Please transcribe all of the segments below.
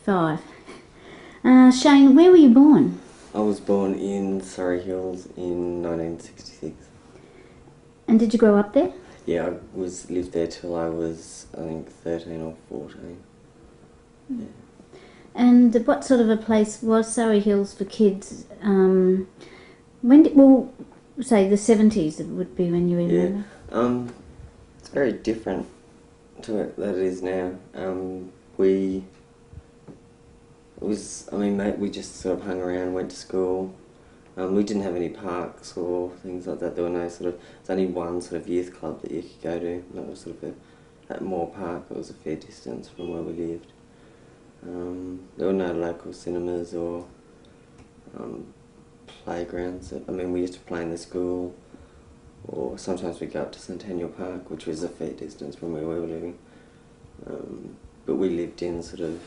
5. Shane, where were you born? I was born in Surry Hills in 1966. And did you grow up there? Yeah, I lived there till I was, I think, 13 or 14. Yeah. And what sort of a place was Surry Hills for kids? Say the 70s would be when you remember. Yeah, it's very different to it that it is now. We just sort of hung around, went to school. We didn't have any parks or things like that. There were no there's only one sort of youth club that you could go to. And that was sort of at Moore Park. It was a fair distance from where we lived. There were no local cinemas or playgrounds. I mean, we used to play in the school, or sometimes we'd go up to Centennial Park, which was a fair distance from where we were living. But we lived in sort of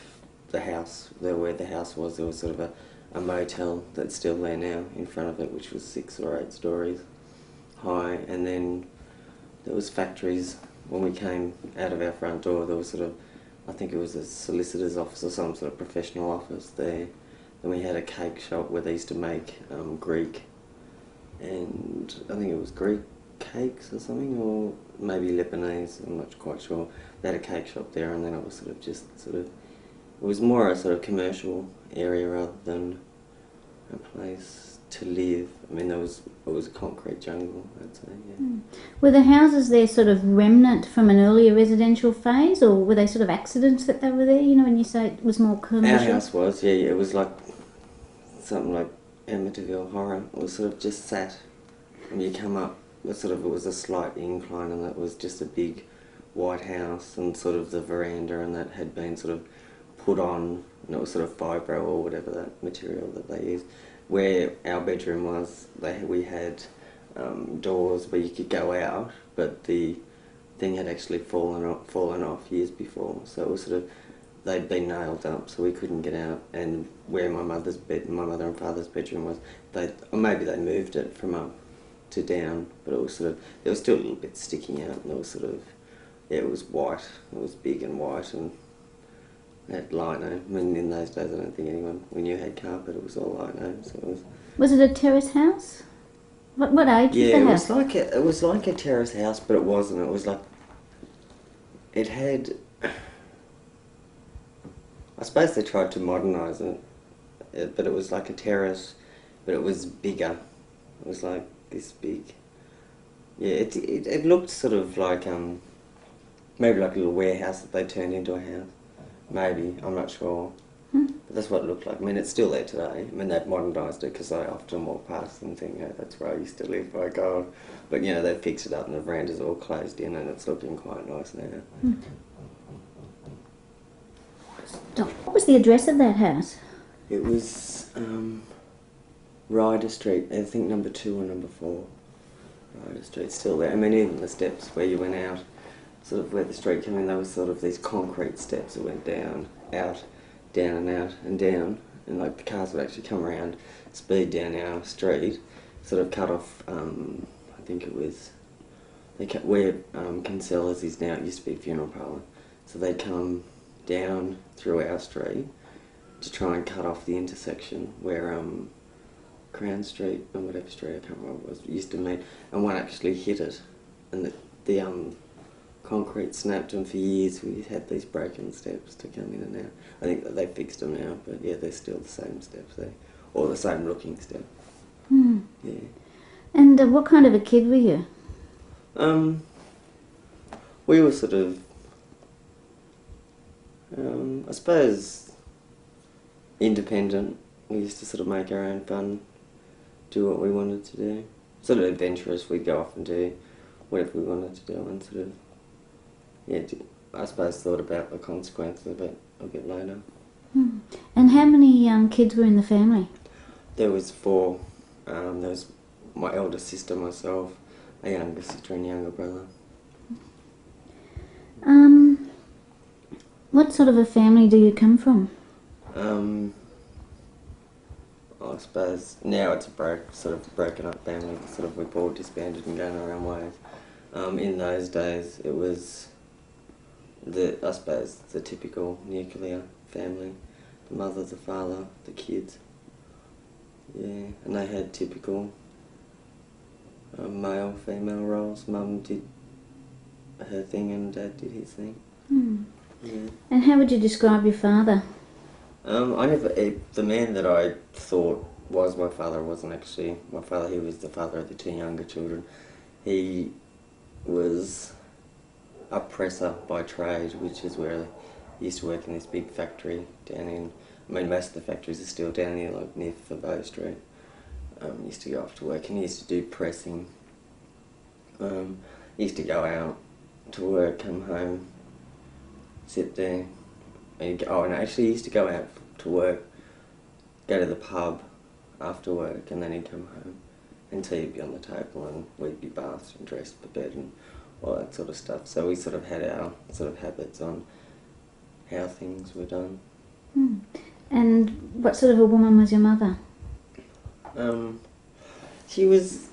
the house, where the house was. There was sort of a motel that's still there now in front of it, which was 6 or 8 stories high, and then there was factories. When we came out of our front door, there was sort of, I think it was a solicitor's office or some sort of professional office there. Then we had a cake shop where they used to make Greek, and I think it was Greek cakes or something, or maybe Lebanese, I'm not quite sure. They had a cake shop there, and then it was it was more a sort of commercial area rather than a place to live. I mean, it was a concrete jungle, I'd say, yeah. Were the houses there sort of remnant from an earlier residential phase, or were they sort of accidents that they were there, you know, when you say it was more commercial? Our house was, yeah, it was like something like Amityville Horror. It was sort of just sat, and you come up, it was a slight incline, and that was just a big white house, and sort of the veranda, and that had been sort of put on, and it was sort of fibro or whatever that material that they used. Where our bedroom was, we had doors where you could go out, but the thing had actually fallen off years before, so it was sort of, they'd been nailed up, so we couldn't get out. And where my mother and father's bedroom was, or maybe they moved it from up to down, but it was it was still a little bit sticking out, and it was it was white, it was big and white, and had lino. I mean, in those days, I don't think when you had carpet, it was all lino. So it was. Was it a terrace house? What age was the house? Yeah, it was like a terrace house, but it wasn't. It was like, it had, I suppose they tried to modernise it, but it was like a terrace, but it was bigger. It was like this big. Yeah, it looked sort of like maybe like a little warehouse that they turned into a house. Maybe, I'm not sure. But that's what it looked like. I mean, it's still there today. I mean, they've modernised it, because I often walk past and think, oh, that's where I used to live, by God. But, you know, they've fixed it up, and the veranda's all closed in, and it's looking quite nice now. What was the address of that house? It was Ryder Street, I think number 2 or number 4. Ryder Street, still there. I mean, even the steps where you went out, sort of where the street came in, there was sort of these concrete steps that went down, out, down and out and down, and like the cars would actually come around, speed down our street, sort of cut off, I think it was, where Cancella's is now, it used to be a funeral parlour, so they'd come down through our street to try and cut off the intersection where Crown Street and whatever street, I can't remember what it was, used to meet, and one actually hit it, and the concrete snapped, and for years we had these broken steps to come in and out. I think that they fixed them now, but yeah, they're still the same steps there, or the same looking step. Yeah. And what kind of a kid were you? We were sort of, I suppose, independent. We used to sort of make our own fun, do what we wanted to do. Sort of adventurous. We'd go off and do whatever we wanted to do, and sort of, yeah, I suppose thought about the consequences of it a bit later. And how many kids were in the family? There was 4. There was my elder sister, myself, a younger sister and a younger brother. What sort of a family do you come from? I suppose now it's a sort of broken up family. Sort of we've all disbanded and going our own ways. In those days, it was I suppose the typical nuclear family. the mother, the father, the kids. Yeah, and they had typical male, female roles. Mum did her thing and Dad did his thing. Yeah. And how would you describe your father? The man that I thought was my father wasn't actually my father. He was the father of the two younger children. He was a presser by trade, which is where he used to work in this big factory down in, most of the factories are still down here, like near Bow Street. He used to go off to work and he used to do pressing. He used to go out to work, come home, sit there. And actually he used to go out to work, go to the pub after work, and then he'd come home and tea would be on the table and we'd be bathed and dressed for bed and all that sort of stuff. So we sort of had our sort of habits on how things were done. And what sort of a woman was your mother? She was,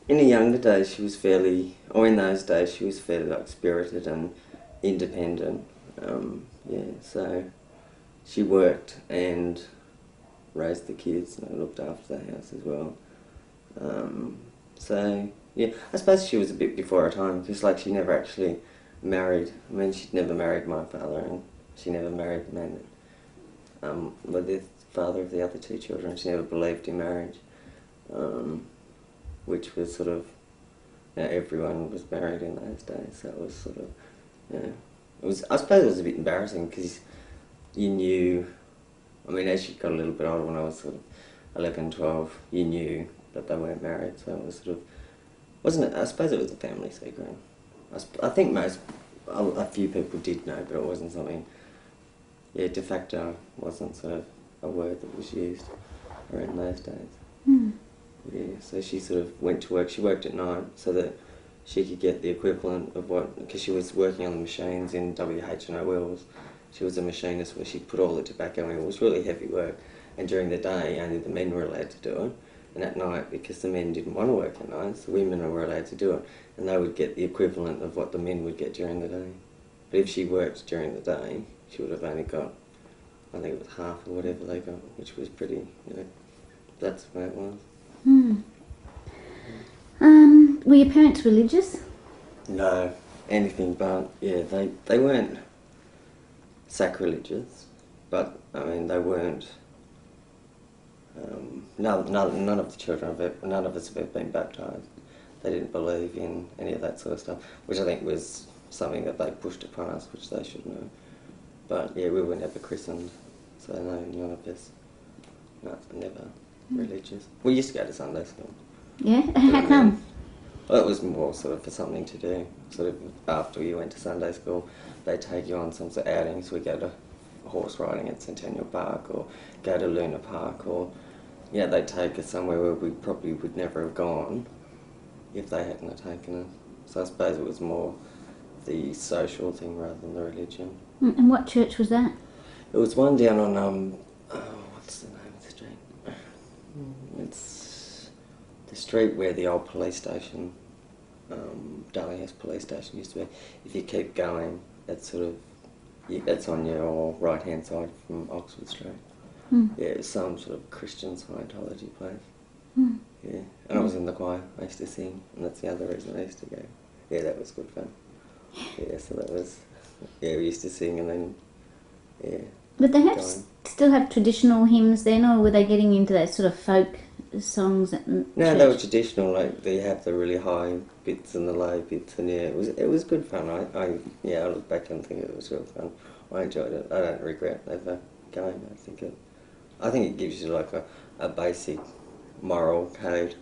in the younger days she was fairly, or in those days she was fairly like spirited and independent. So she worked and raised the kids and looked after the house as well. I suppose she was a bit before her time, because like she never actually married. I mean, she'd never married my father, and she never married the man that, the father of the other two children. She never believed in marriage, which was sort of, everyone was married in those days, so it was sort of, I suppose it was a bit embarrassing, because you knew, I mean, as she got a little bit older, when I was sort of 11, 12, you knew that they weren't married, so it was sort of, wasn't it, I suppose it was a family secret. I think a few people did know, but it wasn't something, de facto wasn't sort of a word that was used around those days. Yeah, so she sort of went to work, she worked at night so that she could get the equivalent of what, because she was working on the machines in WH&O Wells. She was a machinist where she put all the tobacco in. It was really heavy work, and during the day only the men were allowed to do it, and at night, because the men didn't want to work at night, the women were allowed to do it, and they would get the equivalent of what the men would get during the day. But if she worked during the day, she would have only got, I think it was half or whatever they got, which was pretty, that's the way it was. Were your parents religious? No, anything but, they weren't sacrilegious, but I mean they weren't. None of the children none of us have ever been baptised. They didn't believe in any of that sort of stuff, which I think was something that they pushed upon us, which they should know. But we were never christened, so no, none of us. No, never religious. We used to go to Sunday school. Yeah, how come? Well, it was more sort of for something to do. Sort of after you went to Sunday school, they'd take you on some sort of outings. We'd go to horse riding at Centennial Park, or go to Luna Park, or they'd take us somewhere where we probably would never have gone if they hadn't have taken us. So I suppose it was more the social thing rather than the religion. And what church was that? It was one down on what's the name of the street? It's the street where the old police station, Darlinghurst police station used to be. If you keep going, it's sort of, it's on your right hand side from Oxford Street. Yeah, it's some sort of Christian Scientology place. Yeah, and I was in the choir. I used to sing, and that's the other reason I used to go. Yeah, that was good fun. Yeah, so that was, we used to sing, and then, But they still have traditional hymns then, or were they getting into that sort of folk songs at No, church? they were traditional. Like they have the really high bits and the low bits, and it was good fun. I look back and think it was real fun. I enjoyed it. I don't regret ever going. I think it gives you like a basic moral code.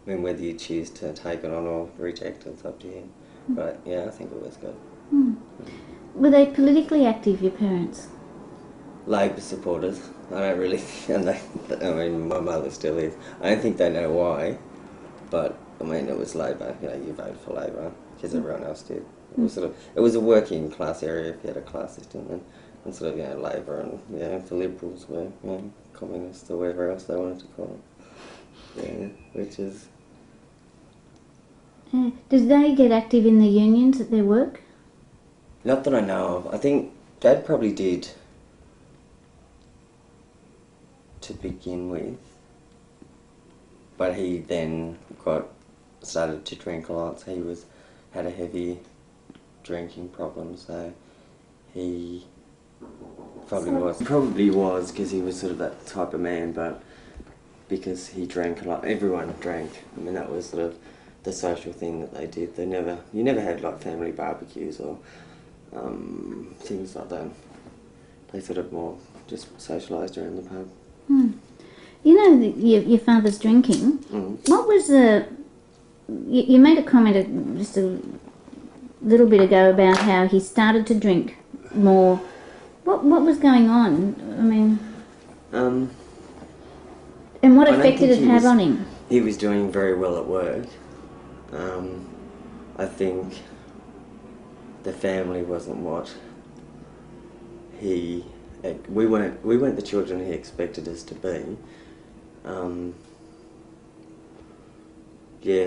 I mean, whether you choose to take it on or reject it, it's up to you. But I think it was good. Were they politically active, your parents? Labor supporters. I don't really, my mother still is. I don't think they know why, but I mean, it was Labor. You voted for Labor because everyone else did. It was it was a working class area if you had a class system, and sort of Labor and the Liberals were communists or whatever else they wanted to call it. Which is. Did they get active in the unions at their work? Not that I know of. I think Dad probably did to begin with, but he then started to drink a lot, so he had a heavy drinking problem, so he probably was because he was sort of that type of man, but because he drank a lot, everyone drank. I mean, that was sort of the social thing that they did. You never had like family barbecues or things like that. They sort of more just socialised around the pub. You know, your father's drinking. What was you made a comment just a little bit ago about how he started to drink more. What was going on? I mean, and what effect did it have on him? He was doing very well at work. I think the family wasn't what we weren't the children he expected us to be.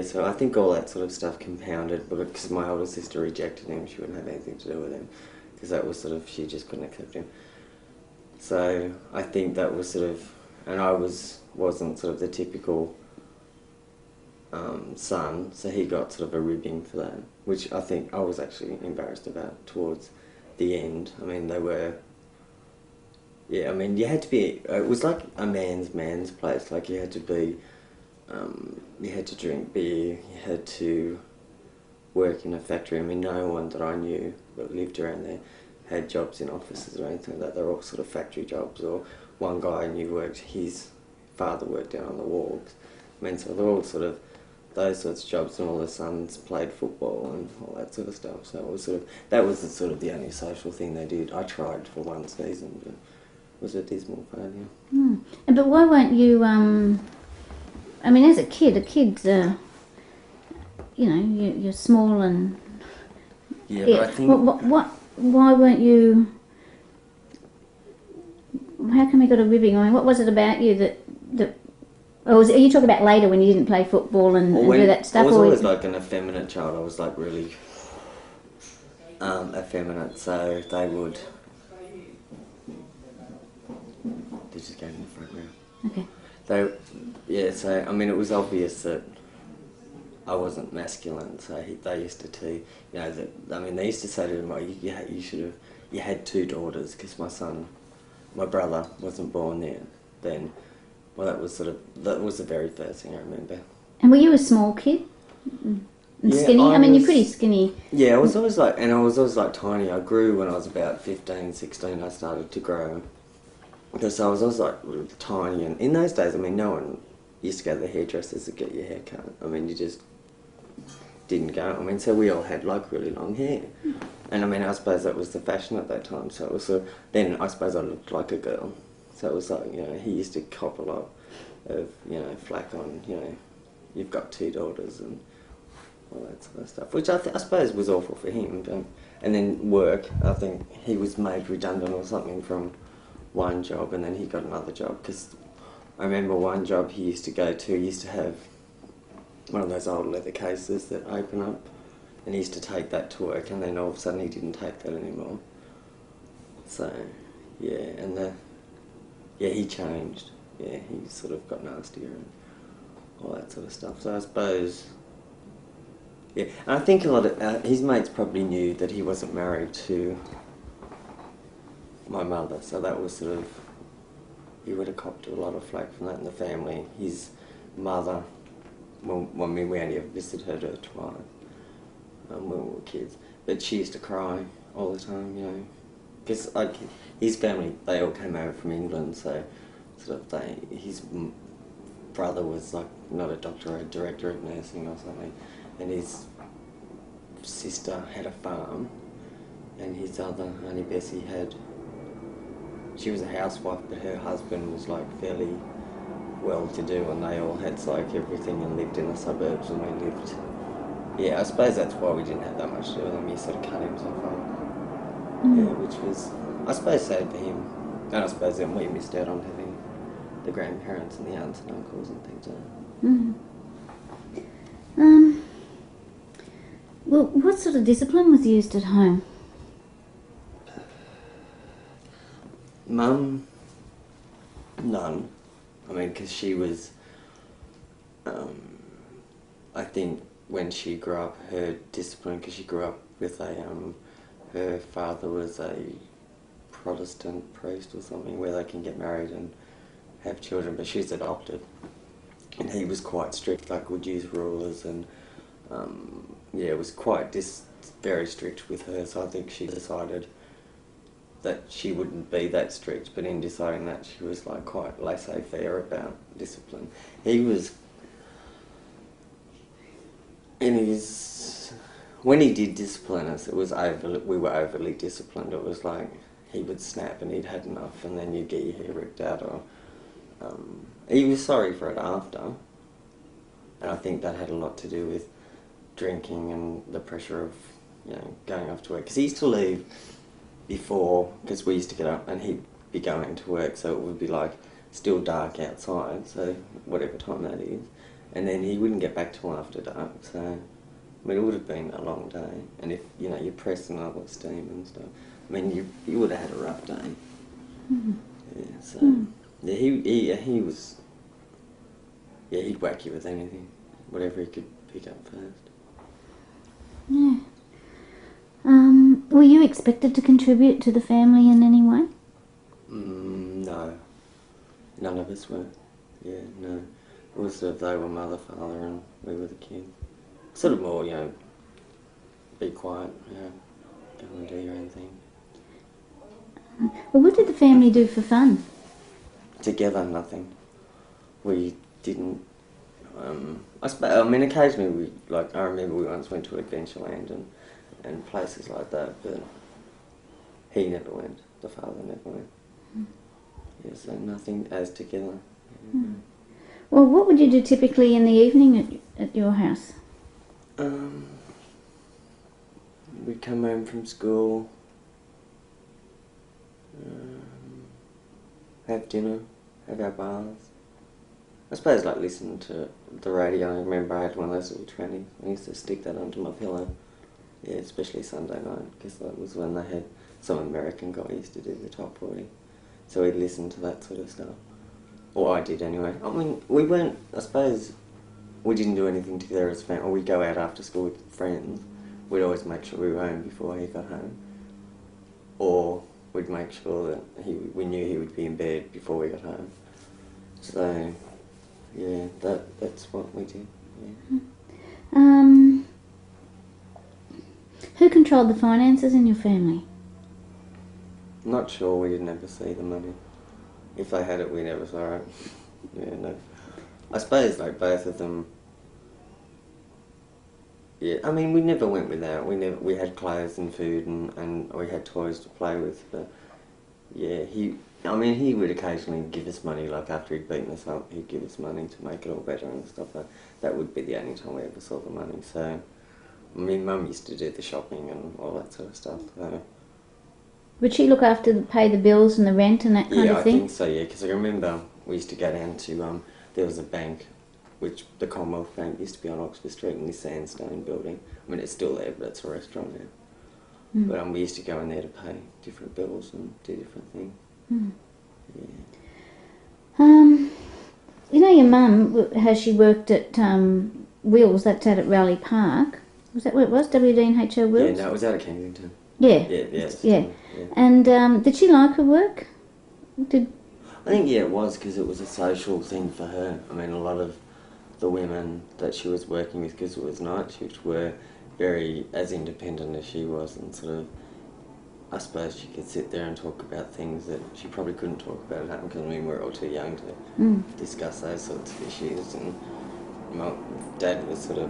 So I think all that sort of stuff compounded, because my older sister rejected him. She wouldn't have anything to do with him, because that was sort of, she just couldn't accept him. So I think that was sort of, and I wasn't sort of the typical son, so he got sort of a ribbing for that, which I think I was actually embarrassed about towards the end. I mean, I mean, you had to be, it was like a man's place, like you had to be, you had to drink beer, you had to work in a factory. I mean, no one that I knew that lived around there had jobs in offices or anything like that. They're all sort of factory jobs, or one guy I knew his father worked down on the wharves. I mean, so they're all sort of those sorts of jobs, and all the sons played football and all that sort of stuff. So it was that was sort of the only social thing they did. I tried for one season, but it was a dismal failure. But why weren't you, I mean, as a kid's, you know, you're small and... Yeah, but I think... Why weren't you... How come you got a ribbing? I mean, what was it about you that or are you talking about later when you didn't play football and do that stuff? I was always like an effeminate child. I was like really effeminate, so they would... They just gave me the front row. Okay. So, I mean, it was obvious that I wasn't masculine, so they used to tease, you know, they used to say to him, you had two daughters, because my brother wasn't born then. Well, that was the very first thing I remember. And were you a small kid? And skinny? I mean, you're pretty skinny. Yeah, I was always like tiny. I grew when I was about 15, 16, I started to grow. Because I was always like tiny, and in those days, I mean, no one used to go to the hairdressers to get your hair cut. I mean, you just didn't go. I mean, so we all had like really long hair. And I mean, I suppose that was the fashion at that time, so it was then I suppose I looked like a girl. So it was like, you know, he used to cop a lot of, you know, flack on, you know, you've got two daughters and all that sort of stuff, which I suppose was awful for him. And then work, I think he was made redundant or something from one job, and then he got another job, because I remember one job he used to go to, he used to have one of those old leather cases that open up, and he used to take that to work, and then all of a sudden he didn't take that anymore. So, yeah, and he changed. Yeah, he sort of got nastier and all that sort of stuff. So I suppose, yeah, and I think a lot of his mates probably knew that he wasn't married to my mother, so that was sort of, he would have copped a lot of flack from that in the family. His mother, well, I mean, we only ever visited her twice when we were kids, but she used to cry all the time, you know, because his family, they all came over from England, so sort of his brother was like not a doctor, a director of nursing or something, and his sister had a farm, and his other, Auntie Bessie, she was a housewife, but her husband was like fairly well-to-do, and they all had like everything and lived in the suburbs, and we lived... Yeah, I suppose that's why we didn't have that much to do with him. He sort of cut himself off. Yeah, which was, I suppose, sad for him. And I suppose then we missed out on having the grandparents and the aunts and uncles and things like that. Well, what sort of discipline was used at home? Mum, none. I mean, because she was, I think when she grew up, her discipline, because she grew up with her father was a Protestant priest or something, where they can get married and have children, but she's adopted. And he was quite strict, like would use rulers and, it was quite very strict with her, so I think she decided that she wouldn't be that strict, but in deciding that she was like quite laissez-faire about discipline. He was, when he did discipline us, we were overly disciplined. It was like he would snap and he'd had enough, and then you'd get your hair ripped out, or he was sorry for it after, and I think that had a lot to do with drinking and the pressure of, going off to work, because he used to leave before, because we used to get up and he'd be going to work, so it would be like still dark outside, so whatever time that is, and then he wouldn't get back till after dark, so I mean it would have been a long day, and if you're pressing up with steam and stuff, I mean you would have had a rough day. Mm. Yeah, so he was, he'd whack you with anything, whatever he could pick up first. Yeah. Were you expected to contribute to the family in any way? No. None of us were. Yeah, no. It was sort of they were mother, father, and we were the kids. Sort of more, be quiet, go and do your own thing. Well, what did the family do for fun? Together, nothing. We didn't. I mean, occasionally I remember we once went to Adventureland and places like that, but he never went. The father never went. Mm. Yeah, so nothing as together. Mm. Well, what would you do typically in the evening at your house? We'd come home from school, have dinner, have our baths. I suppose listen to the radio. I remember I had one of those little trannies. I used to stick that under my pillow. Yeah, especially Sunday night, because that was when they had some American guy used to do the top 40. So we'd listen to that sort of stuff. Or I did anyway. I mean, we weren't, I suppose, we didn't do anything together as a family. Or we'd go out after school with friends. We'd always make sure we were home before he got home. Or we'd make sure that we knew he would be in bed before we got home. So, yeah, that's what we did. Yeah. Who controlled the finances in your family? Not sure, we didn't ever see the money. If they had it, we never saw it. Yeah, no. I suppose both of them. Yeah, I mean we never went without. We had clothes and food and we had toys to play with. But yeah, he would occasionally give us money. Like after he'd beaten us up, he'd give us money to make it all better and stuff. That would be the only time we ever saw the money. So. I mean, Mum used to do the shopping and all that sort of stuff. So. Would she look after pay the bills and the rent and that kind of thing? Yeah, I think so, yeah, because I remember we used to go down to, there was a bank, which the Commonwealth Bank used to be on Oxford Street in this sandstone building. I mean, it's still there, but it's a restaurant now. Mm. But we used to go in there to pay different bills and do different things. Mm. Yeah. Your mum, how she worked at Wills, that's out at Raleigh Park. Was that where it was? WD&HO Wills? Yeah, no, it was out of Kensington. Yeah. Yes. Yeah. And did she like her work? I think, it was, because it was a social thing for her. I mean, a lot of the women that she was working with, because it was night shift, were very as independent as she was, and sort of, I suppose she could sit there and talk about things that she probably couldn't talk about at home, because we're all too young to discuss those sorts of issues. And my dad was sort of,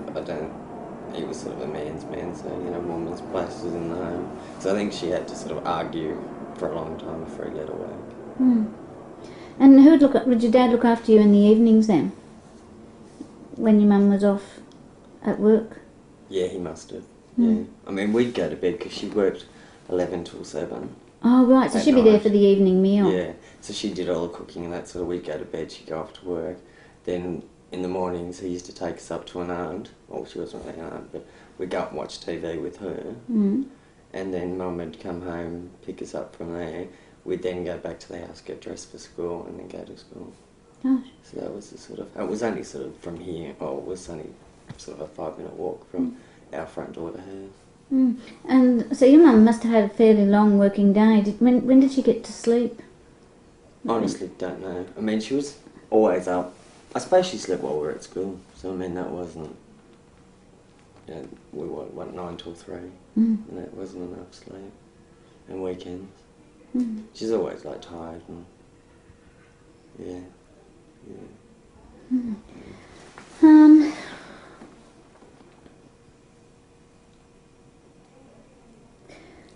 he was sort of a man's man, so, woman's place was in the home. So I think she had to sort of argue for a long time before he let her work. Mm. And would your dad look after you in the evenings then? When your mum was off at work? Yeah, he must have. Yeah. I mean, we'd go to bed because she worked 11 till 7. Oh, right, so she'd be there for the evening meal. Yeah, so she did all the cooking and that sort of, we'd go to bed, she'd go off to work. Then in the mornings he used to take us up to an aunt. Well, she wasn't really an aunt, but we'd go up and watch TV with her. Mm. And then Mum would come home, pick us up from there. We'd then go back to the house, get dressed for school, and then go to school. Gosh. So that was the sort of, it was only sort of from here, or it was only sort of a 5-minute walk from our front door to hers. Mm. And so your mum must have had a fairly long working day. When did she get to sleep? Honestly, don't know. I mean, she was always up. I suppose she slept while we were at school, so I mean, that wasn't, you know, we were 9 till 3, and that wasn't enough sleep. And weekends. She's always like tired and, yeah.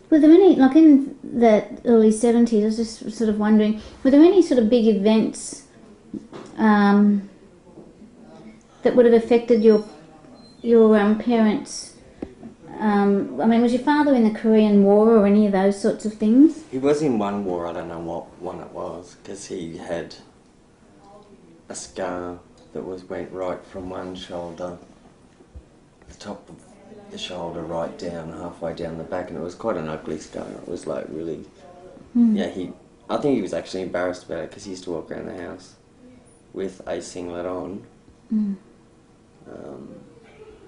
Were there any, like in the early 70s, I was just sort of wondering, were there any sort of big events that would have affected your parents? I mean, was your father in the Korean War or any of those sorts of things? He was in one war, I don't know what one it was, because he had a scar that went right from one shoulder, the top of the shoulder right down, halfway down the back, and it was quite an ugly scar. It was like really, yeah, I think he was actually embarrassed about it because he used to walk around the house with a singlet on.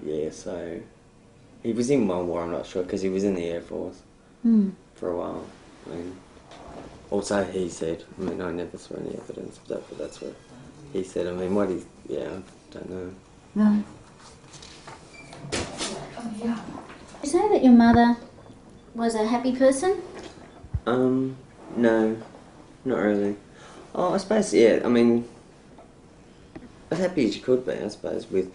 Yeah, so he was in one war, I'm not sure, because he was in the Air Force for a while. I mean, also he said, I mean, I never saw any evidence of that, but that's what he said. I mean, what he, yeah, I don't know. Right. You say that your mother was a happy person? No, not really. Oh, I suppose, yeah, I mean, as happy as you could be, I suppose, with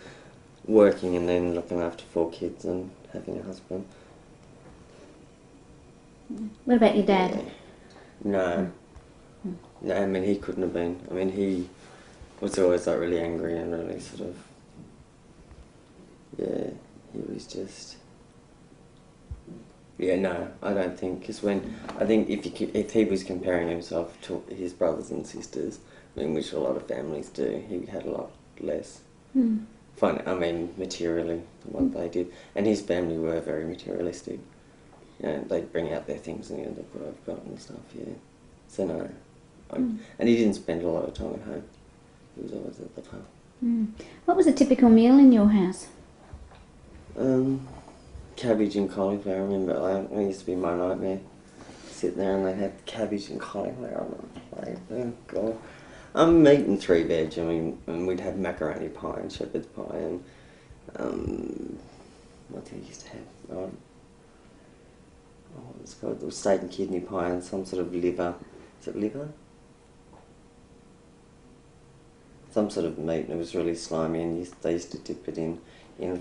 working and then looking after 4 kids and having a husband. What about your dad? Yeah. No. No, I mean, he couldn't have been. I mean, he was always like really angry and really sort of, yeah, he was just, yeah, no, I don't think, because I think if he was comparing himself to his brothers and sisters, I mean, which a lot of families do, he had a lot less. Fun, I mean, materially, what they did. And his family were very materialistic. You know, they'd bring out their things and, you know, look what I've got and stuff, yeah. So no. And he didn't spend a lot of time at home. He was always at the pub. What was a typical meal in your house? Cabbage and cauliflower, I remember, that used to be my nightmare. Sit there and they'd have cabbage and cauliflower on the plate. Oh, God. Meat and 3 veg, I mean, and we'd have macaroni pie and shepherd's pie and, what did we used to have? What was it called? It was steak and kidney pie and some sort of liver. Is it liver? Some sort of meat, and it was really slimy, and they used to dip it in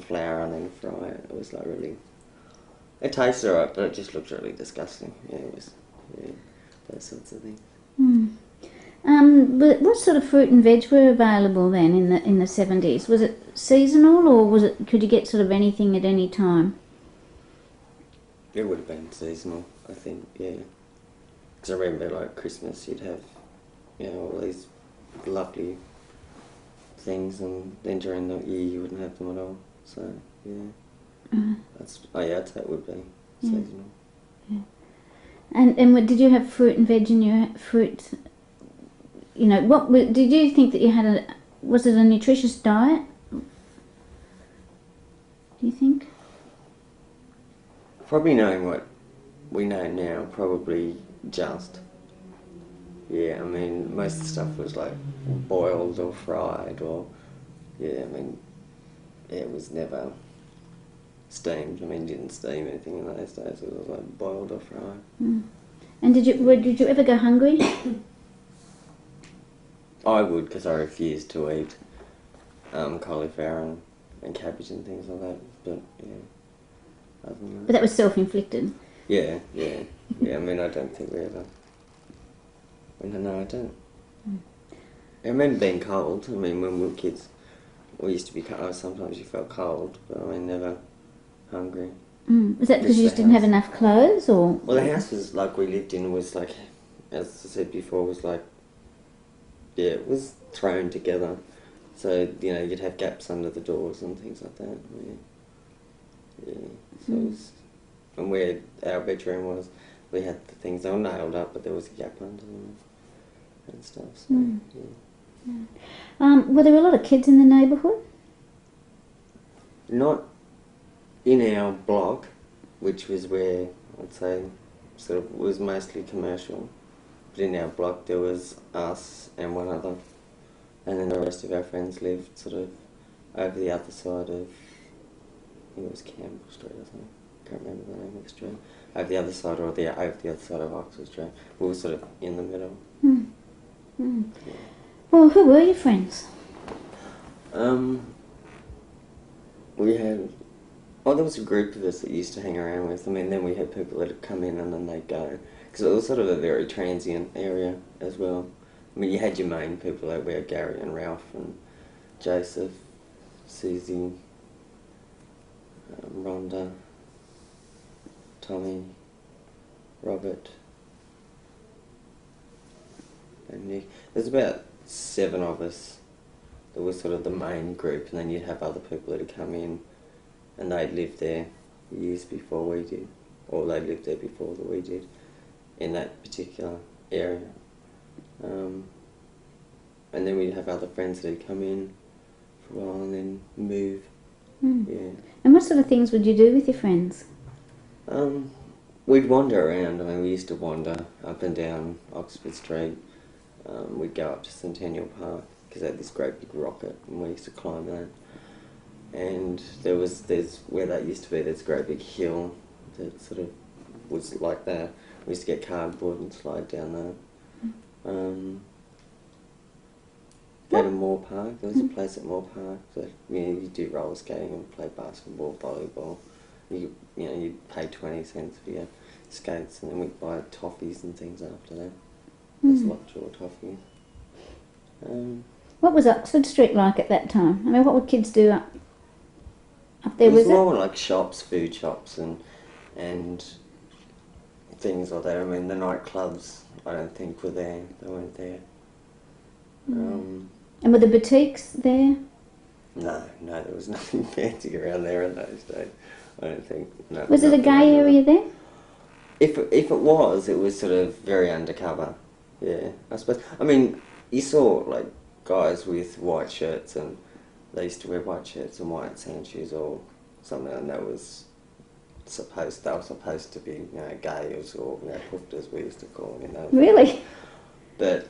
flour and then fry it. It was like really, it tasted alright, but it just looked really disgusting. Yeah, it was, yeah, those sorts of things. But what sort of fruit and veg were available then in the 70s? Was it seasonal, or could you get sort of anything at any time? It would have been seasonal, I think, yeah. Because I remember, like, Christmas, you'd have, you know, all these lovely things, and then during the year you wouldn't have them at all. So, yeah. I'd say it would be seasonal. Yeah. And did you have fruit and veg in your fruit? You know, did you think that you had was it a nutritious diet? Do you think? Probably knowing what we know now, probably just. Yeah, I mean, most of the stuff was like boiled or fried or, yeah, I mean, it was never steamed. I mean, you didn't steam anything in those days. It was like boiled or fried. And did you ever go hungry? I would, because I refused to eat cauliflower and cabbage and things like that. But yeah, other than that. But that was self-inflicted. Yeah. I mean, I don't think we ever. No, I don't. I remember being cold. I mean, when we were kids, we used to be cold. Sometimes you felt cold, but I mean, never hungry. Was that because you just didn't have enough clothes, or? Well, the house was like we lived in was like, as I said before, was like, yeah, it was thrown together. So, you know, you'd have gaps under the doors and things like that. Yeah. So it was, and where our bedroom was, we had the things, they were nailed up, but there was a gap under them and stuff. So, yeah. Were there a lot of kids in the neighbourhood? Not in our block, which was where I'd say sort of was mostly commercial. But in our block there was us and one other, and then the rest of our friends lived sort of over the other side of, I think it was Campbell Street or something. Can't remember the name of the street. Over the other side, or over the other side of Oxford Street. We were sort of in the middle. Mm. Mm. Yeah. Well, who were your friends? We had, there was a group of us that used to hang around with. I mean, then we had people that would come in and then they'd go. Because it was sort of a very transient area as well. I mean, you had your main people like where Gary and Ralph and Joseph, Susie, Rhonda, Tommy, Robert, and Nick. There's about 7 of us that was sort of the main group, and then you'd have other people that would come in and they'd lived there years before we did, or they'd lived there before that we did, in that particular area. And then we'd have other friends that'd come in for a while and then move. Mm. Yeah. And what sort of things would you do with your friends? We'd wander around. I mean, we used to wander up and down Oxford Street. We'd go up to Centennial Park because they had this great big rocket and we used to climb that. And there's where that used to be, there's a great big hill that sort of was like that. We used to get cardboard and slide down that. Go to Moore Park. There was a place at Moore Park that you do roller skating and play basketball, volleyball. You'd pay 20 cents for your skates, and then we'd buy toffees and things after that. There's lockjaw toffee. What was Oxford Street like at that time? I mean, what would kids do up there? It was more like shops, food shops, and things like that. I mean, the nightclubs, I don't think were there. They weren't there. And were the boutiques there? No, there was nothing fancy around there in those days. I don't think. No, Was it a gay area there? If it was sort of very undercover. Yeah, I suppose. I mean, you saw like guys with white shirts, and they used to wear white shirts and white sand shoes or something, and that was supposed to be gays or hooked as we used to call them. Really? But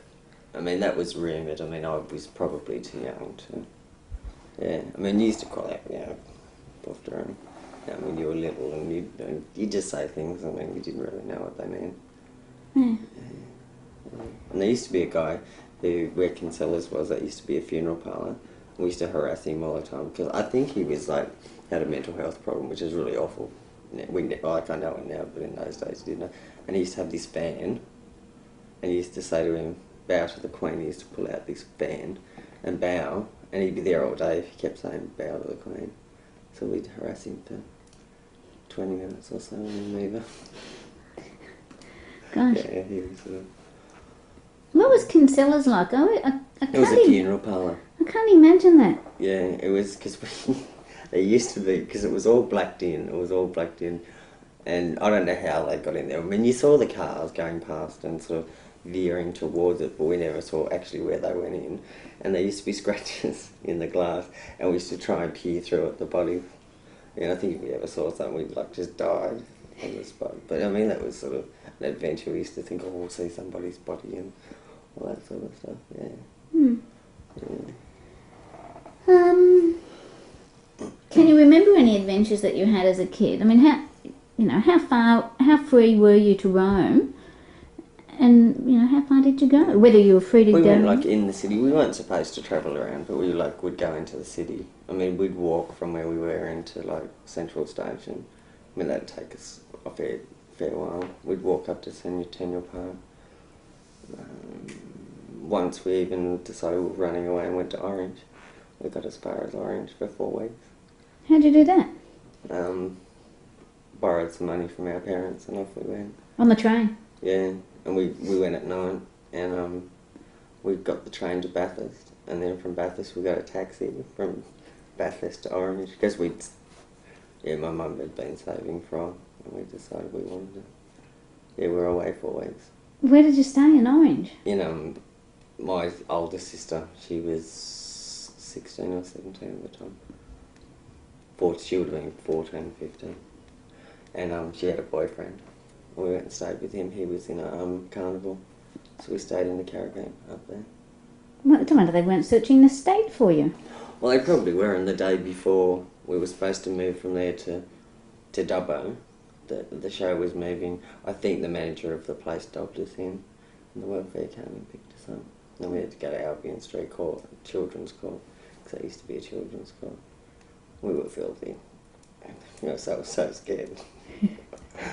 I mean, that was rumoured. I mean, I was probably too young to. Yeah, I mean, you used to call that, buffed around. When you were little, and you just say things. I mean, you didn't really know what they meant. Yeah. And there used to be a guy where Kinsella's was. That used to be a funeral parlour. We used to harass him all the time because I think he was had a mental health problem, which is really awful. I know it now, but in those days, I didn't know. And he used to have this fan, and he used to say to him, "Bow to the Queen." He used to pull out this fan and bow, and he'd be there all day if he kept saying bow to the Queen. So we'd harass him for 20 minutes or so and then leave her. Gosh. Yeah, he was What was Kinsella's like? It was a funeral parlour. I can't imagine that. Yeah, it was because they used to be, because it was all blacked in. It was all blacked in. And I don't know how they got in there. I mean, you saw the cars going past and sort of veering towards it, but we never saw actually where they went in. And there used to be scratches in the glass, and we used to try and peer through at the body. And I think if we ever saw something, we'd just died on the spot. But I mean, that was sort of an adventure. We used to think, we'll see somebody's body and all that sort of stuff. Yeah. Can you remember any adventures that you had as a kid? I mean, how free were you to roam? And, how far did you go? Whether you were free to go... We went, in the city. We weren't supposed to travel around, but we, would go into the city. I mean, we'd walk from where we were into, Central Station. I mean, that'd take us a fair while. We'd walk up to Centennial Park. Once we even decided we were running away and went to Orange. We got as far as Orange for 4 weeks. How'd you do that? Borrowed some money from our parents and off we went. On the train? Yeah, and we went at 9 and we got the train to Bathurst, and then from Bathurst we got a taxi from Bathurst to Orange because my mum had been saving for a while and we decided we wanted to. Yeah, we were away 4 weeks. Where did you stay in Orange? In my older sister, she was 16 or 17 at the time. She would have been 14, 15. And she had a boyfriend. We went and stayed with him. He was in a carnival. So we stayed in the caravan up there. Well, no wonder they weren't searching the state for you. Well, they probably were, and the day before we were supposed to move from there to Dubbo, the show was moving. I think the manager of the place dobbed us in, and the welfare came and picked us up. Then we had to go to Albion Street Court, children's court, because that used to be a children's court. We were filthy. So I was so scared.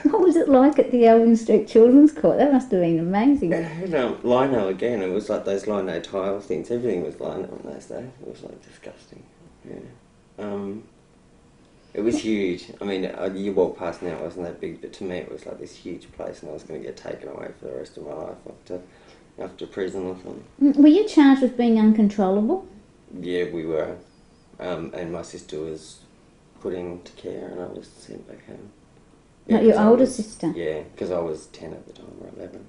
What was it like at the Albion Street Children's Court? That must have been amazing. Lino again, it was like those lino tile things. Everything was lino in those days. It was like disgusting. Yeah. It was huge. I mean, you walk past now, it wasn't that big, but to me it was like this huge place, and I was going to get taken away for the rest of my life after prison or something. Were you charged with being uncontrollable? Yeah, we were. And my sister was put into care, and I was sent back home. Not your older sister? Yeah, because I was 10 at the time, or 11.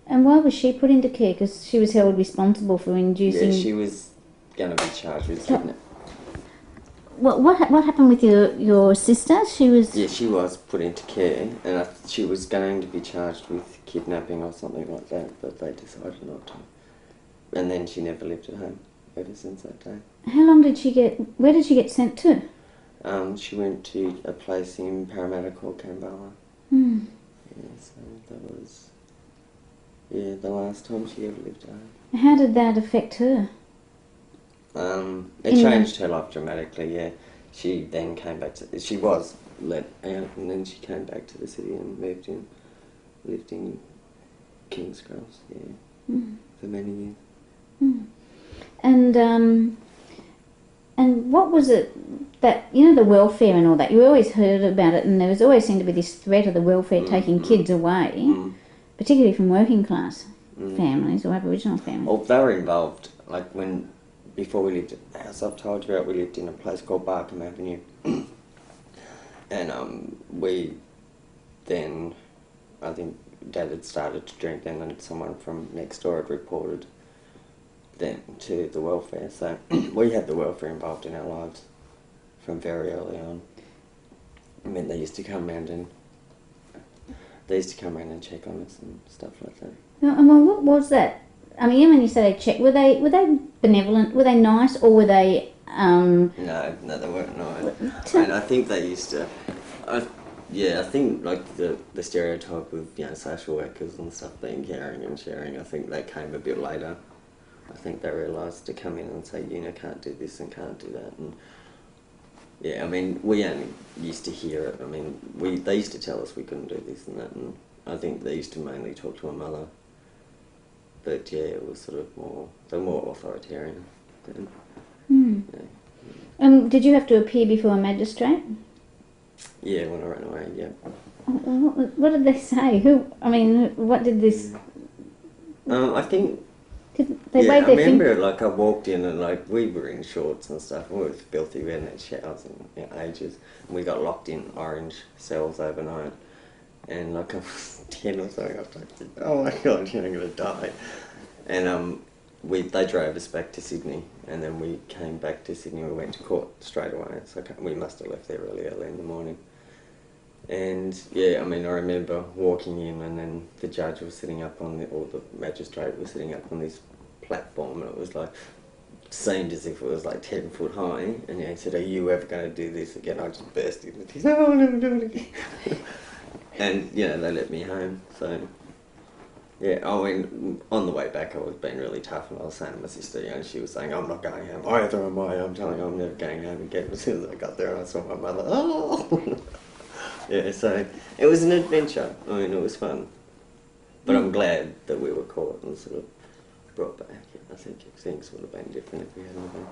And why was she put into care? Because she was held responsible for inducing... Yeah, she was going to be charged with kidnapping. What happened with your sister? She was... Yeah, she was put into care, and she was going to be charged with kidnapping or something like that, but they decided not to. And then she never lived at home ever since that day. How long did she get... Where did she get sent to? She went to a place in Parramatta called Campbell. Hmm. Yeah, so that was, the last time she ever lived at home. How did that affect her? It changed her life dramatically, yeah. She then came back to... She was let out, and then she came back to the city and lived in King's Cross, for many years. And what was it that, the welfare and all that, you always heard about it, and there was always seemed to be this threat of the welfare taking kids away, particularly from working class families or Aboriginal families. Well, they were involved, like before we lived at the house I've told you about, we lived in a place called Barkham Avenue. And we then, I think Dad had started to drink then, and someone from next door had reported them to the welfare. So we had the welfare involved in our lives from very early on. I mean, they used to come round and check on us and stuff like that. And well, what was that? I mean, when you say they checked, were they benevolent? Were they nice, or were they? No, they weren't nice. And I think they used to. I think like the stereotype of social workers and stuff being caring and sharing, I think they came a bit later. I think they realised to come in and say, can't do this and can't do that. And yeah, I mean, we only used to hear it. I mean, they used to tell us we couldn't do this and that, and I think they used to mainly talk to my mother. But yeah, it was sort of they're more authoritarian then. Did you have to appear before a magistrate? Yeah, when I ran away, yeah. What did they say? What did this... I think... I remember I walked in and we were in shorts and stuff, and we were filthy, we hadn't had showers in ages, and we got locked in orange cells overnight, and I was 10 or something, I was like, oh my god, I'm going to die. And they drove us back to Sydney, and then we came back to Sydney, we went to court straight away, so we must have left there really early in the morning. And yeah, I remember walking in, and then the judge was sitting up or the magistrate was sitting up on this platform, and it was seemed as if it was 10 foot high, and he said, "Are you ever going to do this again?" I just burst into tears. "No, I'll never do it again." And they let me home. So yeah, on the way back I was being really tough, and I was saying to my sister, and she was saying, "I'm not going home." "Either am I. I'm telling you, I'm never going home again." As soon as I got there and I saw my mother, oh. Yeah, so it was an adventure. It was fun. But I'm glad that we were caught and sort of brought back. I think things would have been different if we hadn't been.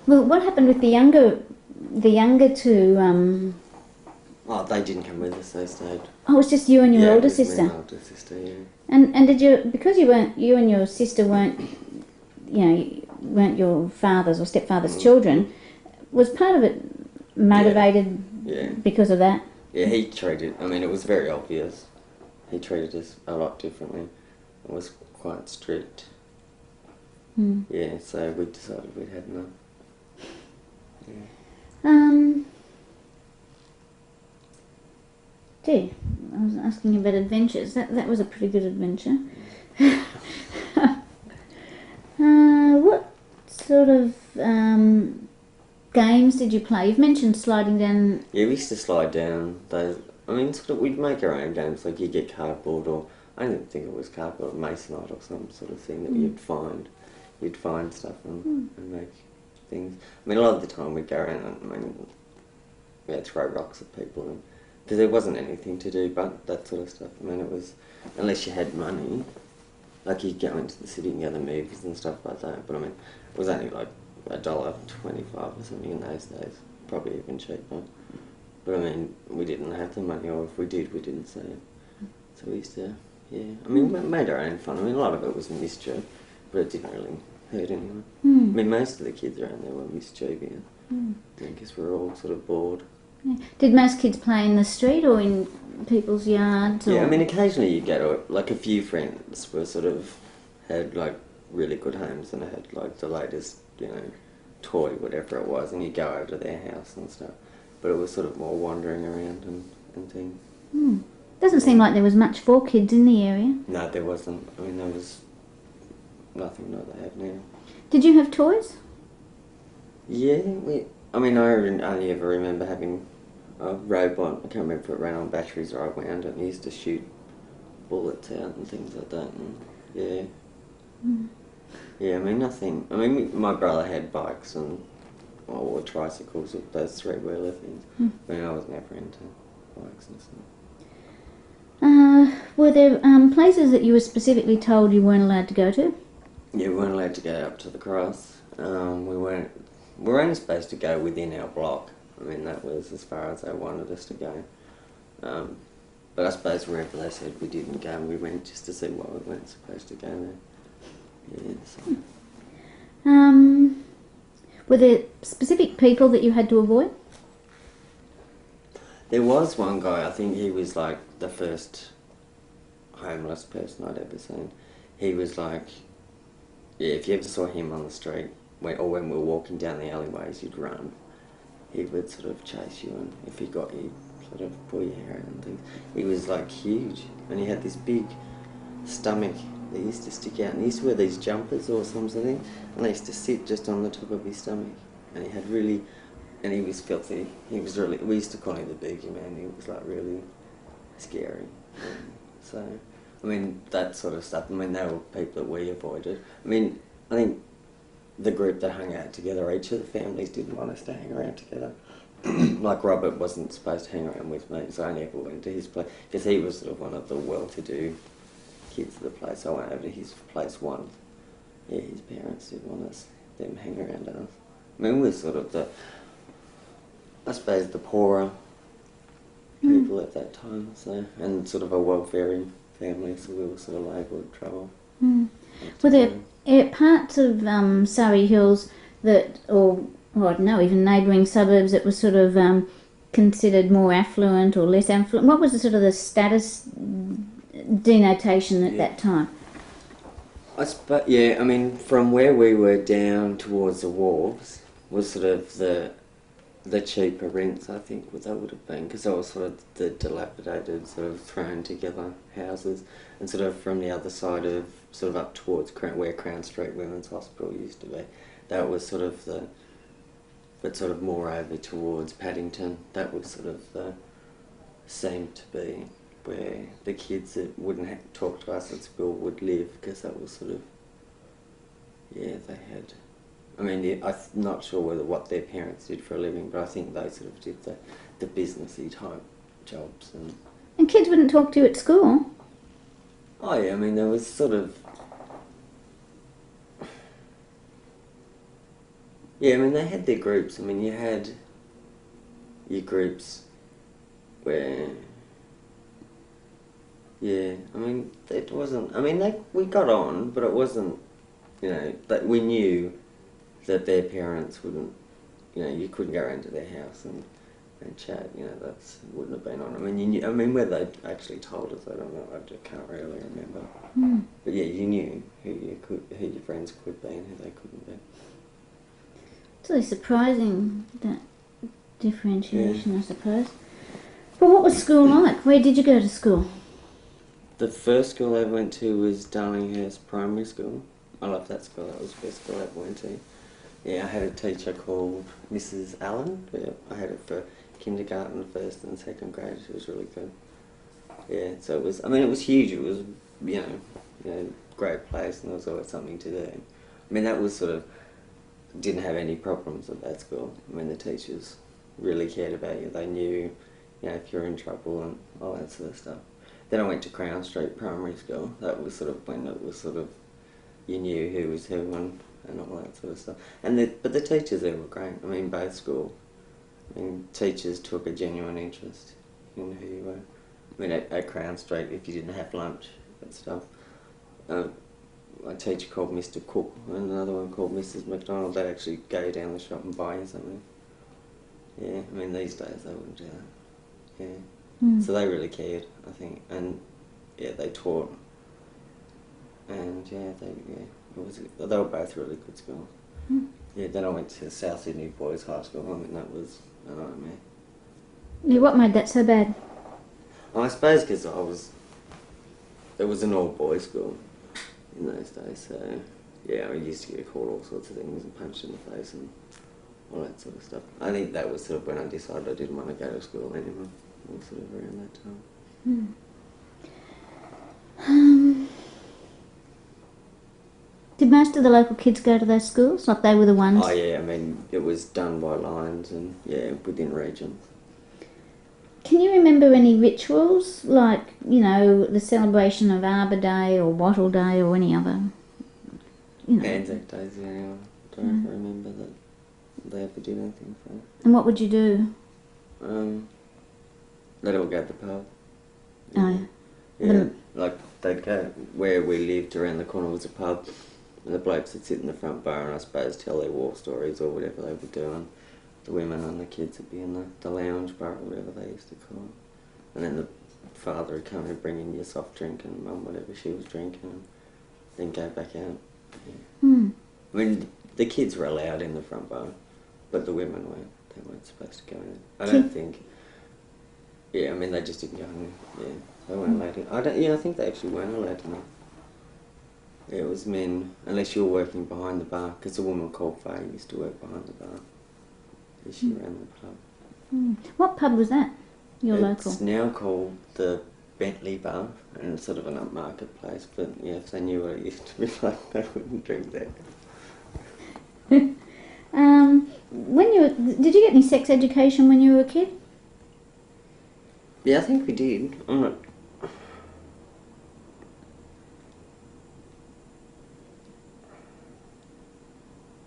Well, what happened with the younger two? Oh, they didn't come with us. They stayed. Oh, it was just you and your older sister. My older sister, yeah. And did you, because you and your sister weren't your father's or stepfather's children, was part of it motivated because of that? Yeah, he treated, it was very obvious. He treated us a lot differently. It was quite strict. Mm. Yeah, so we decided we'd had enough. Yeah. Gee, I was asking about adventures. That was a pretty good adventure. What sort of games did you play? You've mentioned sliding down. Yeah, we used to slide down those. I mean, sort of, we'd make our own games. Like you get cardboard, or I don't think it was cardboard, masonite or some sort of thing that you'd find. You'd find stuff and make things. I mean, a lot of the time we'd go around and throw rocks at people, because there wasn't anything to do but that sort of stuff. I mean, it was, unless you had money, like you'd go into the city and go to movies and stuff like that. But I mean, it was only like $1.25 or something in those days, probably even cheaper. But I mean, we didn't have the money, or if we did, we didn't see it. So we used to, yeah. I mean, we made our own fun. I mean, a lot of it was mischief, but it didn't really hurt anyone. I mean, most of the kids around there were mischievous, because we were all sort of bored. Yeah. Did most kids play in the street or in people's yards? Or? Yeah, I mean, occasionally you go to, like, a few friends were sort of, had, like, really good homes and had, like, the latest, toy, whatever it was, and you go over to their house and stuff. But it was sort of more wandering around and things. Doesn't seem like there was much for kids in the area. No, there wasn't. I mean, there was nothing like they have now. Did you have toys? Yeah, I only ever remember having a robot. I can't remember if it ran on batteries or I wound it, and used to shoot bullets out and things like that. And yeah. Yeah, I mean, nothing. I mean, my brother had bikes or tricycles with those three-wheeler things. I mean, I was never into bikes and stuff. Were there places that you were specifically told you weren't allowed to go to? Yeah, we weren't allowed to go up to the cross. We were only supposed to go within our block. I mean, that was as far as they wanted us to go. But I suppose wherever they said we didn't go, we went just to see why we weren't supposed to go there. Yeah, so. Were there specific people that you had to avoid? There was one guy, I think he was like the first homeless person I'd ever seen. He was like, yeah, if you ever saw him on the street, or when we were walking down the alleyways, you'd run. He would sort of chase you, and if he got you, sort of pull your hair out and things. He was like huge, and he had this big stomach that used to stick out, and he used to wear these jumpers or something, and they used to sit just on the top of his stomach, and he had really, and he was filthy. He was really, we used to call him the Boogie Man. He was like really scary. So, I mean, that sort of stuff. I mean, they were people that we avoided. I mean, I think the group that hung out together, each of the families didn't want us to hang around together. Like Robert wasn't supposed to hang around with me, so I never went to his place, because he was sort of one of the well-to-do kids of the place. I went over to his place once. Yeah, his parents didn't want them hang around us. I mean, we were sort of I suppose the poorer people at that time, so, and sort of a welfaring family, so we were sort of labelled trouble. Were there parts of Surry Hills that, or I don't know, even neighbouring suburbs that were sort of considered more affluent or less affluent? What was the sort of the status denotation at that time? I mean, from where we were down towards the wharves was sort of the cheaper rents, I think, they would have been, because they were sort of the dilapidated, sort of thrown together houses, and sort of from the other side of, sort of up towards where Crown Street Women's Hospital used to be, that was sort of but sort of more over towards Paddington, that was sort of seemed to be where the kids that wouldn't talk to us at school would live, because that was sort of, yeah, they had, I mean, I'm not sure what their parents did for a living, but I think they sort of did the businessy type jobs. And kids wouldn't talk to you at school? Oh yeah, I mean, there was sort of, yeah, I mean, they had their groups. I mean, you had your groups where, yeah, I mean, it wasn't, I mean, we got on, but it wasn't, that we knew that their parents wouldn't, you couldn't go around to their house and and chat. You know, that's wouldn't have been on. I mean, you knew, I mean, where they actually told us, I don't know. I just can't really remember. But yeah, you knew who your friends could be and who they couldn't be. It's really surprising, that differentiation, I suppose. But what was school like? Where did you go to school? The first school I went to was Darlinghurst Primary School. I love that school. That was the best school I ever went to. Yeah, I had a teacher called Mrs. Allen. Yeah, I had it for kindergarten, first and second grade. She was really good. Yeah, so it was. I mean, it was huge. It was, you know, great place, and there was always something to do. I mean, that was sort of didn't have any problems at that school. I mean, the teachers really cared about you. They knew, you know, if you're in trouble and all that sort of stuff. Then I went to Crown Street Primary School. That was sort of when it was sort of, you knew who was who and all that sort of stuff. But the teachers there were great. I mean, both schools. I mean, teachers took a genuine interest in who you were. I mean, at Crown Street, if you didn't have lunch and stuff, a teacher called Mr. Cook and another one called Mrs. McDonald, they'd actually go down the shop and buy you something. Yeah, I mean, these days they wouldn't do that. Yeah. So they really cared, I think, and yeah, they taught, and yeah, they were both really good schools. Yeah, then I went to South Sydney Boys High School. I mean, that was a nightmare. Yeah, what made that so bad? I suppose because it was an all-boys school in those days, so yeah, I used to get called all sorts of things and punched in the face and all that sort of stuff. I think that was sort of when I decided I didn't want to go to school anymore. Sort of around that time. Did most of the local kids go to those schools? Like they were the ones? Oh yeah, I mean, it was done by lines and yeah, within regions. Can you remember any rituals, like, you know, the celebration of Arbor Day or Wattle Day or any other? You know. Anzac Days, yeah, I don't remember that they ever did anything for it. And what would you do? They'd all go to the pub. Oh, yeah. Like they'd go where we lived around the corner was a pub, and the blokes would sit in the front bar and I suppose tell their war stories or whatever they would do, and the women and the kids would be in the lounge bar or whatever they used to call it. And then the father would come and bring in your soft drink and mum whatever she was drinking, and then go back out. Yeah. I mean, the kids were allowed in the front bar, but the women weren't. They weren't supposed to go in. I don't think. Yeah, I mean, they just didn't go in. Yeah, they weren't allowed in. I think they actually weren't allowed in. Yeah, it was men, unless you were working behind the bar, because a woman called Faye used to work behind the bar. She ran the pub. What pub was that? Your local? It's now called the Bentley Bar, and it's sort of an upmarket place, but yeah, if they knew what it used to be like, they wouldn't drink there. Did you get any sex education when you were a kid? Yeah, I think we did. I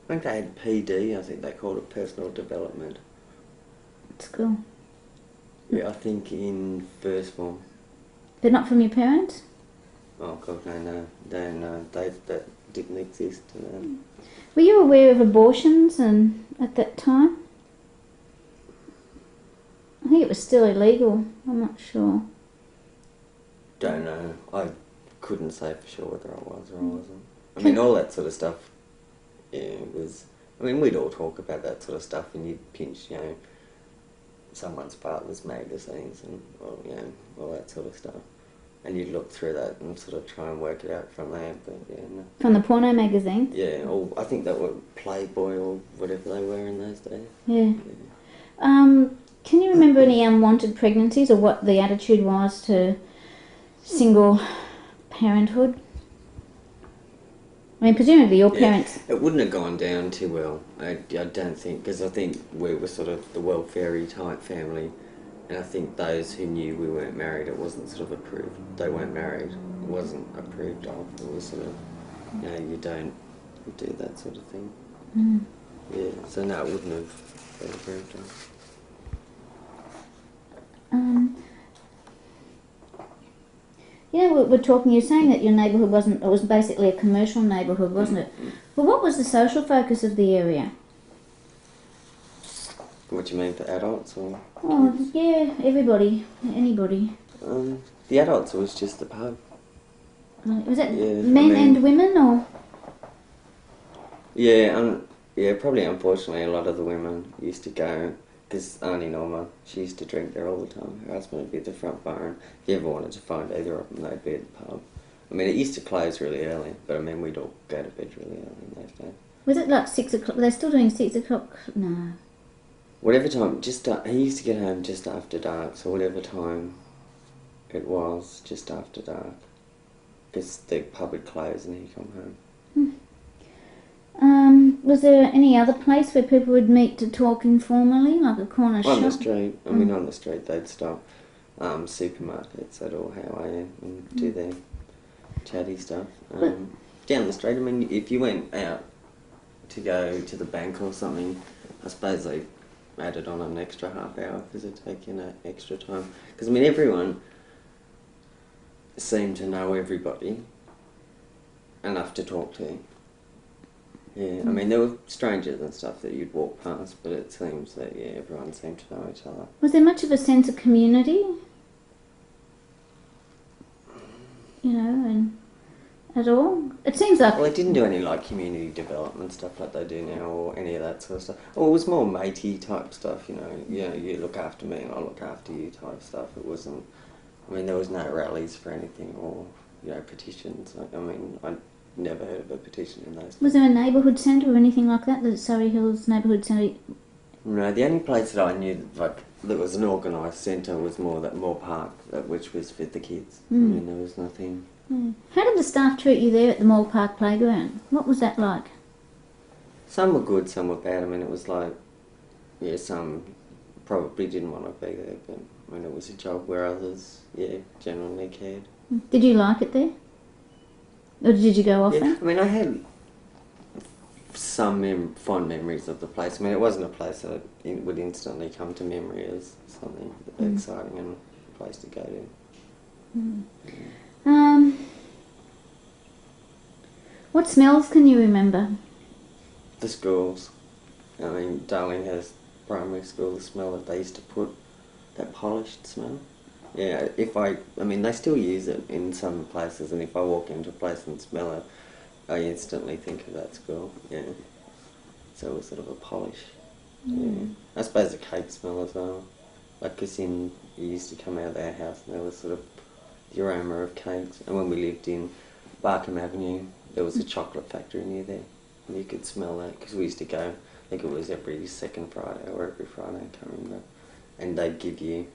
think they had PD, I think they called it personal development. At school? Yeah, I think in first form. But not from your parents? Oh God, no, that didn't exist. Were you aware of abortions at that time? I think it was still illegal. I'm not sure. Don't know. I couldn't say for sure whether I was or I wasn't. I mean, all that sort of stuff. Yeah, it was. I mean, we'd all talk about that sort of stuff, and you'd pinch, you know, someone's father's magazines and all that sort of stuff, and you'd look through that and sort of try and work it out from there. But yeah, no. From the porno magazine? Yeah, or I think that were Playboy or whatever they were in those days. Yeah. Can you remember any unwanted pregnancies or what the attitude was to single parenthood? I mean, presumably your parents... It wouldn't have gone down too well, I don't think, because I think we were sort of the welfare-y type family, and I think those who knew we weren't married, it wasn't sort of approved. They weren't married, it wasn't approved of. It was sort of, you know, you do that sort of thing. Yeah, so no, it wouldn't have been approved of. You know, we're talking, you're saying that your neighbourhood it was basically a commercial neighbourhood, wasn't it? But what was the social focus of the area? What do you mean for adults or? Oh, yeah, everybody, anybody. The adults, it was just the pub. Was it Yeah, men and women, or? Yeah, yeah, probably unfortunately a lot of the women used to go, because Auntie Norma, she used to drink there all the time. Her husband would be at the front bar, and if you ever wanted to find either of them, they'd be at the pub. I mean, it used to close really early, but I mean, we'd all go to bed really early in those days. Was it like 6 o'clock? They're still doing 6 o'clock? No. Whatever time, he used to get home just after dark, so whatever time it was, just after dark, because the pub would close and he'd come home. Was there any other place where people would meet to talk informally, like a corner shop? On the street. I mean, on the street they'd stop. Supermarkets, they'd all hang out and do their chatty stuff. Down the street, I mean, if you went out to go to the bank or something, I suppose they added on an extra half hour because they're taking an extra time. Because, I mean, everyone seemed to know everybody enough to talk to. Yeah, I mean, there were strangers and stuff that you'd walk past, but it seems that, yeah, everyone seemed to know each other. Was there much of a sense of community? You know, and at all? It seems like... Well, they didn't do any, like, community development stuff like they do now, or any of that sort of stuff. Well, it was more matey type stuff, you know, you look after me and I look after you type stuff. It wasn't... I mean, there was no rallies for anything, or, you know, petitions. I mean, I never heard of a petition in those days. Was there a neighbourhood centre or anything like that, the Surry Hills neighbourhood centre? No, the only place that I knew that was an organised centre was Moore Park, which was for the kids. I mean, there was nothing... How did the staff treat you there at the Moore Park playground? What was that like? Some were good, some were bad. I mean, it was like, yeah, some probably didn't want to be there, but I mean, it was a job where others, yeah, genuinely cared. Did you like it there? Or did you go often? Yeah, I mean, I had some fond memories of the place. I mean, it wasn't a place that would instantly come to memory as something exciting and a place to go to. What smells can you remember? The schools. I mean, Darlinghurst Primary School, the smell that they used to put, that polished smell. Yeah, I mean, they still use it in some places, and if I walk into a place and smell it, I instantly think of that school, yeah. So it was sort of a polish, yeah. I suppose the cake smell as well. Like, because you used to come out of our house and there was sort of the aroma of cakes. And when we lived in Barkham Avenue, there was a chocolate factory near there. And you could smell that, because we used to go, I think it was every second Friday or every Friday, I can't remember. And they'd give you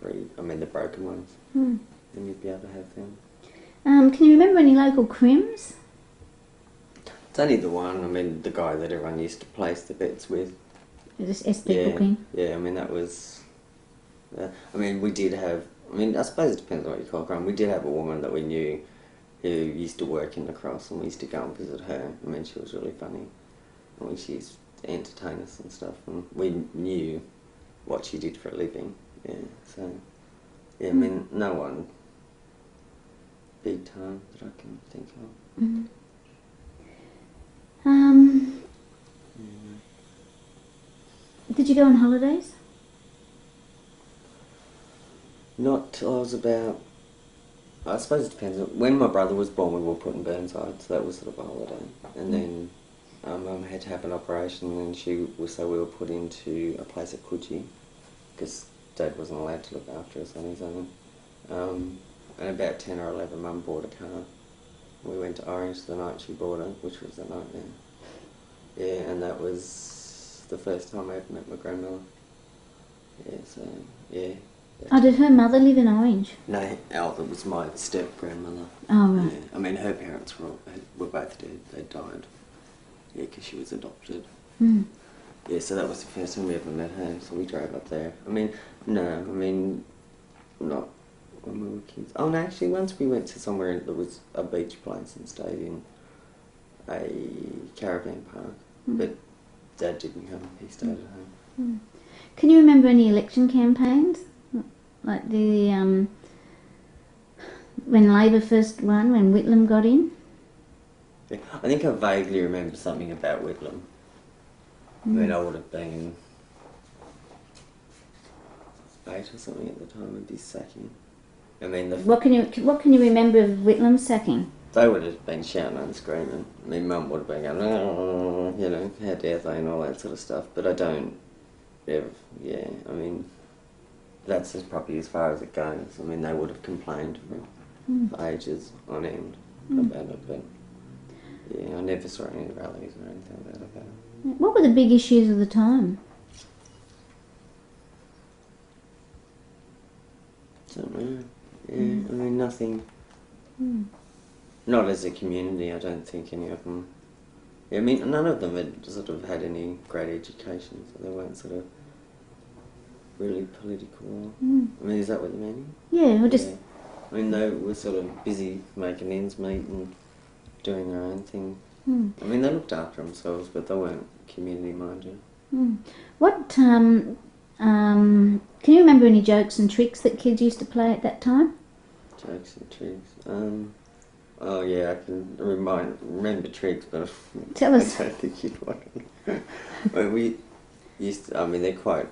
free, I mean the broken ones, and you'd be able to have them. Can you remember any local crims? It's only the one, I mean the guy that everyone used to place the bets with. Just SP booking? Yeah, I mean that was, I mean we did have, I mean I suppose it depends on what you call crime. We did have a woman that we knew who used to work in the Cross, and we used to go and visit her. I mean she was really funny. I mean she used to entertain us and stuff, and we knew what she did for a living. Yeah, so, yeah, I mean, no one big time that I can think of. Did you go on holidays? Not till I was about, I suppose it depends. When my brother was born, we were put in Burnside, so that was sort of a holiday. And then Mum had to have an operation, and so we were put into a place at Coogee, because Dad wasn't allowed to look after us on his own. And about 10 or 11, Mum bought a car. We went to Orange the night she bought it, which was a nightmare. Yeah, and that was the first time I ever met my grandmother. Yeah, so, yeah. Oh, did her mother live in Orange? No, Alva was my step-grandmother. Oh, right. Yeah. I mean, her parents were both dead. They died. Yeah, because she was adopted. Yeah, so that was the first time we ever met her, so we drove up there. I mean, not when we were kids. Oh, no, actually, once we went to somewhere that was a beach place and stayed in a caravan park, but Dad didn't come, he stayed at home. Can you remember any election campaigns? Like the, when Labor first won, when Whitlam got in? Yeah, I think I vaguely remember something about Whitlam. I mean, I would have been 8 or something at the time, would be sacking. I mean, What can you remember of Whitlam's sacking? They would have been shouting and screaming. I mean, Mum would have been going, "Oh," you know, how dare they, and all that sort of stuff. But I don't ever, yeah, I mean, that's as probably as far as it goes. I mean, they would have complained for ages on end about it, but yeah, I never saw any rallies or anything like that. What were the big issues of the time? I don't know. Yeah, I mean, nothing. Not as a community, I don't think any of them. Yeah, I mean, none of them had sort of had any great education, so they weren't sort of really political. I mean, is that what you're meaning? Yeah, or just... Yeah. I mean, they were sort of busy making ends meet and doing their own thing. I mean, they looked after themselves, but they weren't community-minded. What, can you remember any jokes and tricks that kids used to play at that time? Jokes and tricks. Oh yeah, I can remember tricks, but Tell us. I don't think you'd want to. Well, we used to, I mean, they're quite,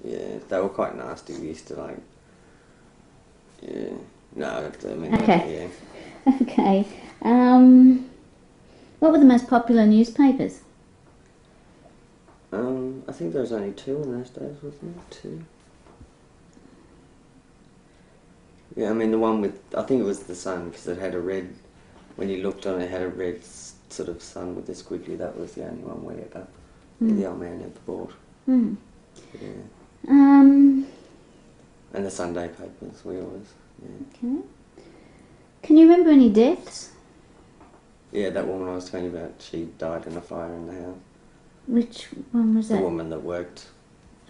yeah, they were quite nasty. We used to like, yeah, no, I mean, Okay. yeah. Okay. What were the most popular newspapers? I think there was only 2 in those days, wasn't there? 2. Yeah, I mean the one with, I think it was the sun, because it had a red, when you looked on it, it had a red sort of sun with a squiggly. That was the only one we ever, the old man ever bought. Yeah. And the Sunday papers, we always, yeah. Okay. Can you remember any deaths? Yeah, that woman I was telling you about, she died in a fire in the house. Which one was The that? woman that worked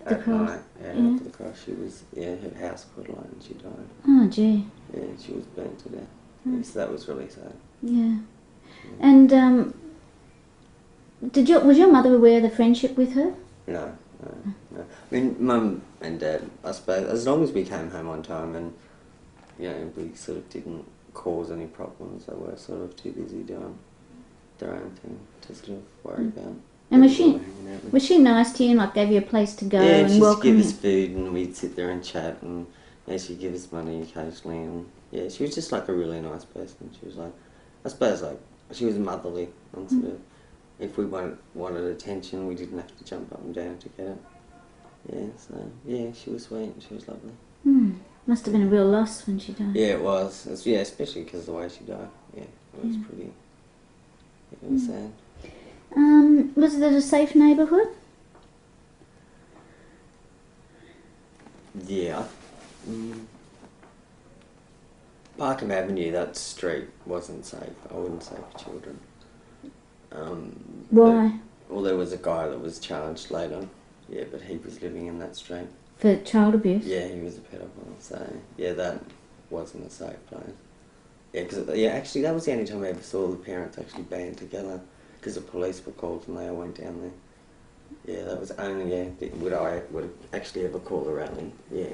The at cross? night, yeah, Yeah. after the cross, she was, yeah, her house caught alight and she died. Oh, gee. Yeah, she was burnt to death. Yeah, so that was really sad. Yeah. And was your mother aware of the friendship with her? No. I mean, Mum and Dad, I suppose, as long as we came home on time and, you know, we sort of didn't cause any problems, they were sort of too busy doing their own thing to sort of worry about. And was who she we were hanging out with. was she nice to you and like gave you a place to go Yeah, and she used to welcome give you? us food and we'd sit there and chat, and yeah, she'd give us money occasionally, and yeah, she was just like a really nice person. She was like, I suppose like, she was motherly and sort of, if we wanted attention, we didn't have to jump up and down to get it. Yeah, so yeah, she was sweet and she was lovely. Must have been a real loss when she died. Yeah, it was. Yeah, especially because of the way she died. Yeah, it was pretty, it was sad. Was it a safe neighbourhood? Yeah. Parkham Avenue, that street wasn't safe. I wouldn't say for children. Why? Well, there was a guy that was charged later. Yeah, but he was living in that street. For child abuse? Yeah, he was a pedophile. So yeah, that wasn't a safe place. Yeah, because yeah, actually that was the only time I ever saw the parents actually band together, because the police were called and they all went down there. Yeah, that was only, would I actually ever call a rally. Yeah,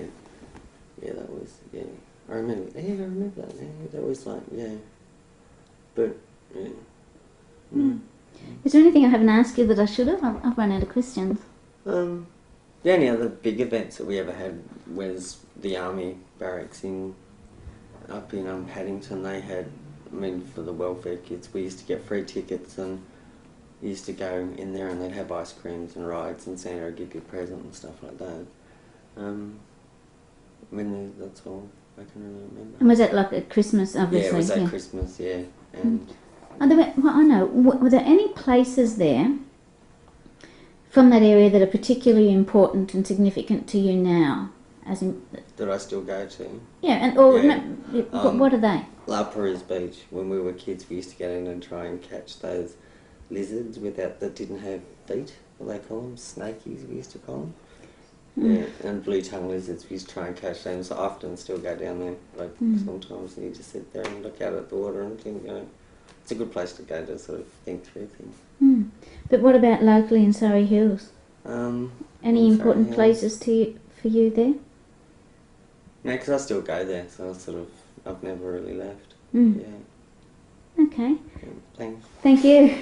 that was, yeah. I remember that, yeah, that was like, yeah. But, yeah. Is there anything I haven't asked you that I should have? I've run out of questions. The only other big events that we ever had was the army barracks up in Paddington. They had, I mean, for the welfare kids, we used to get free tickets and you used to go in there and they'd have ice creams and rides and Santa would give you a present and stuff like that. I mean, that's all I can really remember. And was that like at Christmas, obviously? Yeah, it was at Christmas, yeah. And I know, were there any places there from that area that are particularly important and significant to you now? As in, that I still go to. yeah, and or Yeah. No, what are they? La Perouse Beach. When we were kids, we used to get in and try and catch those lizards that didn't have feet. What do they call them? Snakies, we used to call them. Yeah, and blue tongue lizards. We used to try and catch them. So I often still go down there. Like sometimes you just sit there and look out at the water and think, you know, it's a good place to go to sort of think through things. But what about locally in Surry Hills? Any in important Surry places for you there? No, because I still go there, so I've never really left. Okay. Yeah, thanks. Thank you.